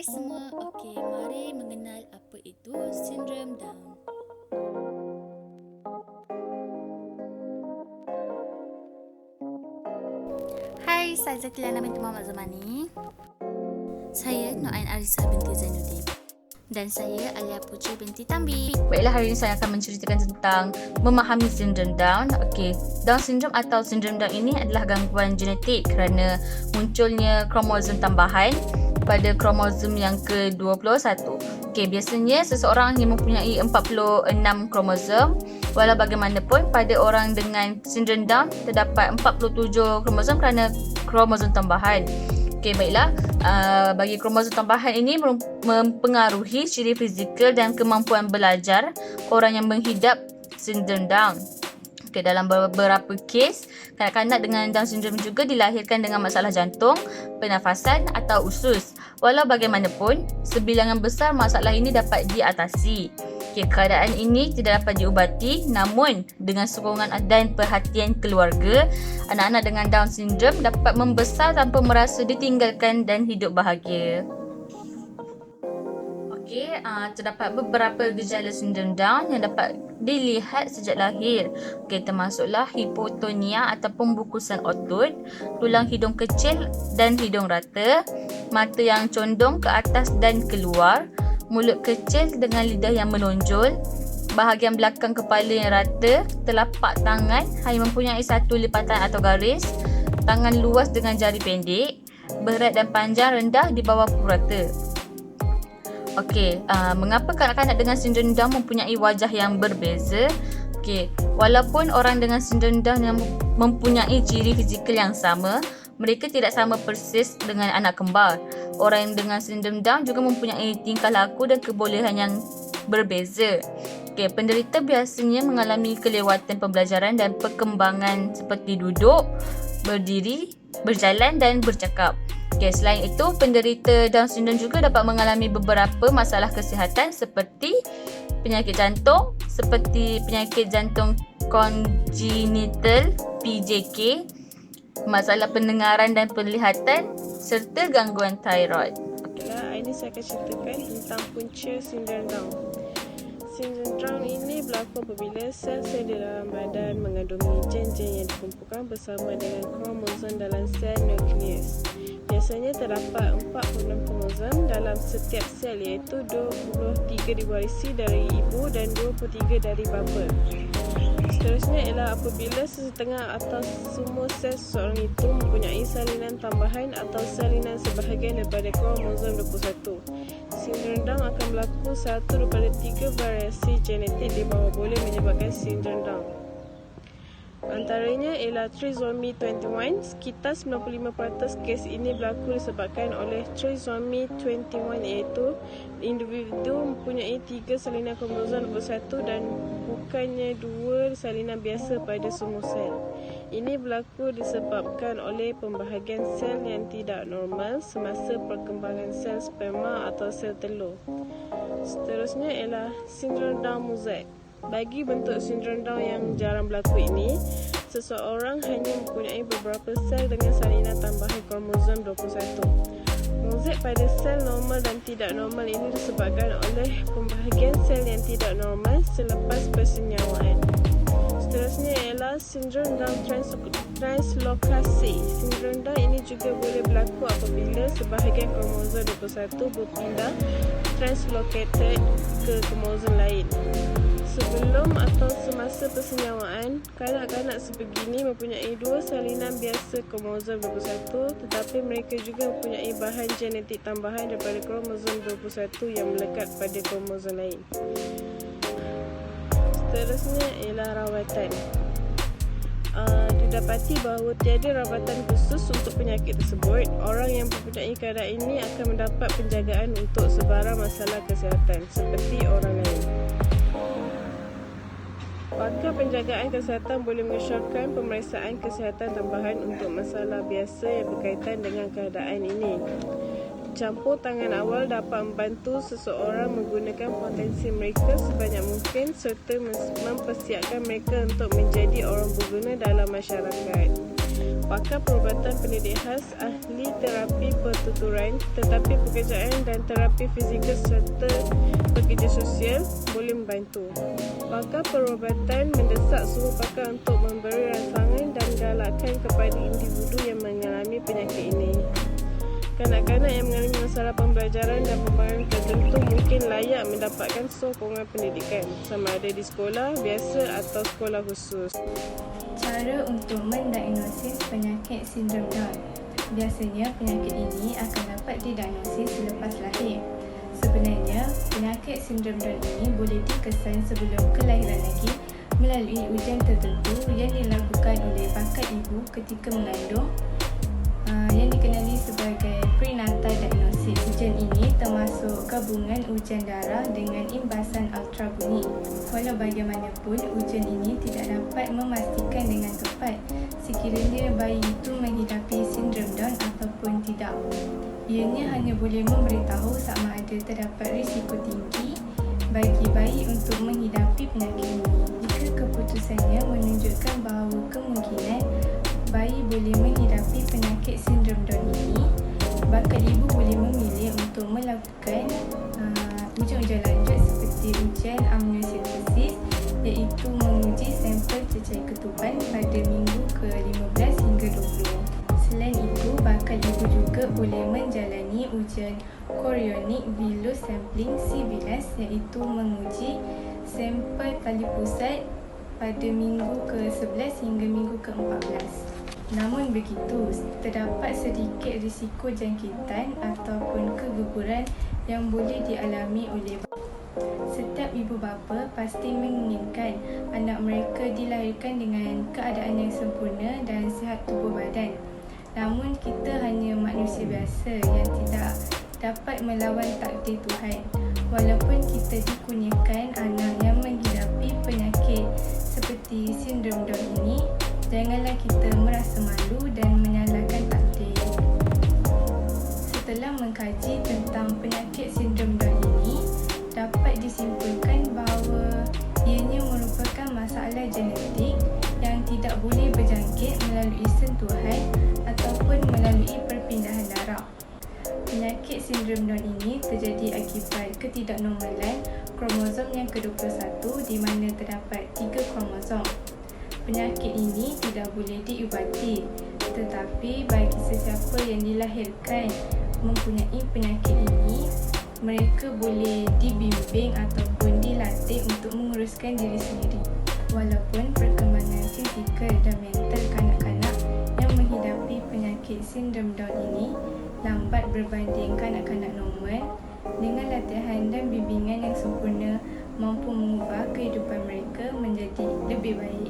Hai semua, okey, mari mengenal apa itu sindrom Down. Hai, saya Zakiana binti Muhammad Zamani. Saya Noain Arisa binti Zainuddin. Dan saya Alia Putri binti Tambi. Baiklah, hari ini saya akan menceritakan tentang memahami sindrom Down. Okey, Down syndrome atau sindrom Down ini adalah gangguan genetik kerana munculnya kromosom tambahan pada kromosom yang ke-21. Okey, biasanya seseorang yang mempunyai 46 kromosom. Walau bagaimanapun, pada orang dengan sindrom Down terdapat 47 kromosom kerana kromosom tambahan. Okey, baiklah. Bagi kromosom tambahan ini mempengaruhi ciri fizikal dan kemampuan belajar orang yang menghidap sindrom Down. Okey, dalam beberapa kes, kanak-kanak dengan Down syndrome juga dilahirkan dengan masalah jantung, pernafasan atau usus. Walau bagaimanapun, sebilangan besar masalah ini dapat diatasi. Okey, keadaan ini tidak dapat diubati, namun dengan sokongan dan perhatian keluarga, anak-anak dengan Down syndrome dapat membesar tanpa merasa ditinggalkan dan hidup bahagia. Okey, terdapat beberapa gejala sindrom Down yang dapat dilihat sejak lahir. Okey, termasuklah hipotonia atau pembukusan otot, tulang hidung kecil dan hidung rata, mata yang condong ke atas dan keluar, mulut kecil dengan lidah yang menonjol, bahagian belakang kepala yang rata, telapak tangan hanya mempunyai satu lipatan atau garis, tangan luas dengan jari pendek, berat dan panjang rendah di bawah pukul rata. Okey, mengapa kanak-kanak dengan sindrom Down mempunyai wajah yang berbeza? Okey, walaupun orang dengan sindrom Down yang mempunyai ciri fizikal yang sama, mereka tidak sama persis dengan anak kembar. Orang dengan sindrom Down juga mempunyai tingkah laku dan kebolehan yang berbeza. Okey, penderita biasanya mengalami kelewatan pembelajaran dan perkembangan seperti duduk, berdiri, berjalan dan bercakap. Okey, selain itu, penderita Down syndrome juga dapat mengalami beberapa masalah kesihatan seperti penyakit jantung, seperti penyakit jantung congenital (PJK), masalah pendengaran dan penglihatan serta gangguan tiroid. Ini saya akan ceritakan tentang punca sindrom Down. Sindrom Down ini berlaku apabila sel-sel di dalam badan mengandungi gen-gen yang dikumpulkan bersama dengan kromosom dalam sel nukleus. Biasanya terdapat 46 kromosom dalam setiap sel, iaitu 23 diwarisi dari ibu dan 23 dari bapa. Seterusnya ialah apabila sesetengah atau semua sel seseorang itu mempunyai salinan tambahan atau salinan sebahagian daripada kromosom 21. Sindrom Down akan berlaku satu daripada 3 variasi genetik di bawah boleh menyebabkan sindrom Down. Antaranya ialah trisomy 21. Sekitar 95% kes ini berlaku disebabkan oleh trisomy 21, iaitu individu mempunyai 3 salinan kromosom 21 dan bukannya 2 salinan biasa pada semua sel. Ini berlaku disebabkan oleh pembahagian sel yang tidak normal semasa perkembangan sel sperma atau sel telur. Seterusnya ialah sindrom Down mozaik. Bagi bentuk sindrom Down yang jarang berlaku ini, seseorang hanya mempunyai beberapa sel dengan salinan tambahan kromosom 21. Mozaik pada sel normal dan tidak normal ini disebabkan oleh pembahagian sel yang tidak normal selepas persenyawaan. Seterusnya ialah sindrom Down translokasi. Sindrom Down ini juga boleh berlaku apabila sebahagian kromosom 21 berpindah translocated ke kromosom lain. Sebelum atau semasa persenyawaan, kanak-kanak sebegini mempunyai 2 salinan biasa kromosom 21, tetapi mereka juga mempunyai bahan genetik tambahan daripada kromosom 21 yang melekat pada kromosom lain. Seterusnya ialah rawatan. Didapati bahawa tiada rawatan khusus untuk penyakit tersebut. Orang yang mempunyai keadaan ini akan mendapat penjagaan untuk sebarang masalah kesihatan seperti orang lain. Pakar penjagaan kesihatan boleh mengesyorkan pemeriksaan kesihatan tambahan untuk masalah biasa yang berkaitan dengan keadaan ini. Campur tangan awal dapat membantu seseorang menggunakan potensi mereka sebanyak mungkin serta mempersiapkan mereka untuk menjadi orang berguna dalam masyarakat. pakar perubatan pendidik khas, ahli terapi pertuturan, tetapi pekerjaan dan terapi fizikal serta pekerja sosial boleh membantu. Pakar perubatan mendesak semua pakar untuk memberi rangsangan dan galakan kepada individu yang mengalami penyakit ini. Kanak-kanak yang mengalami masalah pembelajaran dan pembangunan tertentu mungkin layak mendapatkan sokongan pendidikan, sama ada di sekolah biasa atau sekolah khusus. Cara untuk mendiagnosis penyakit sindrom Down. Biasanya penyakit ini akan dapat didiagnosis selepas lahir. Sebenarnya, penyakit sindrom Down ini boleh dikesan sebelum kelahiran lagi melalui ujian tertentu yang dilakukan oleh bakal ibu ketika mengandung, yang dikenali sebagai prenatal diagnosis. Ujian ini termasuk gabungan ujian darah dengan imbasan ultrabunyi. Walau bagaimanapun, ujian ini tidak dapat memastikan dengan tepat sekiranya bayi itu menghidapi sindrom Down ataupun tidak. Ianya hanya boleh memberitahu sama ada terdapat risiko tinggi bagi bayi untuk menghidapi penyakit ini. Jika keputusannya menunjukkan bahawa kemungkinan bayi boleh menghidapi penyakit sindrom Down ini, bakal ibu boleh memilih untuk melakukan ujian-ujian lanjut seperti ujian amniocentesis, iaitu menguji sampel cecair ketuban pada minggu ke-15 hingga 20. Selain itu, bakal ibu juga boleh menjalani ujian chorionic villus sampling CVS, iaitu menguji sampel tali pusat pada minggu ke-11 hingga minggu ke-14. Namun begitu, terdapat sedikit risiko jangkitan ataupun keguguran yang boleh dialami oleh setiap ibu bapa pasti menginginkan anak mereka dilahirkan dengan keadaan yang sempurna dan sihat tubuh badan. Namun kita hanya manusia biasa yang tidak dapat melawan takdir Tuhan. Walaupun kita dikurniakan anak yang menghidapi penyakit seperti sindrom Down ini, janganlah kita merasa malu dan menyalahkan takdir. Setelah mengkaji tentang penyakit sindrom Down ini, dapat disimpulkan bahawa ianya merupakan masalah genetik yang tidak boleh berjangkit melalui sentuhan ataupun melalui perpindahan darah. Penyakit sindrom Down ini terjadi akibat ketidaknormalan kromosom yang ke-21 di mana terdapat 3 kromosom. Penyakit ini tidak boleh diubati, tetapi bagi sesiapa yang dilahirkan mempunyai penyakit ini, mereka boleh dibimbing ataupun dilatih untuk menguruskan diri sendiri. Walaupun perkembangan fizikal dan mental kanak-kanak yang menghidapi penyakit sindrom Down ini lambat berbanding kanak-kanak normal, dengan latihan dan bimbingan yang sempurna mampu mengubah kehidupan mereka menjadi lebih baik.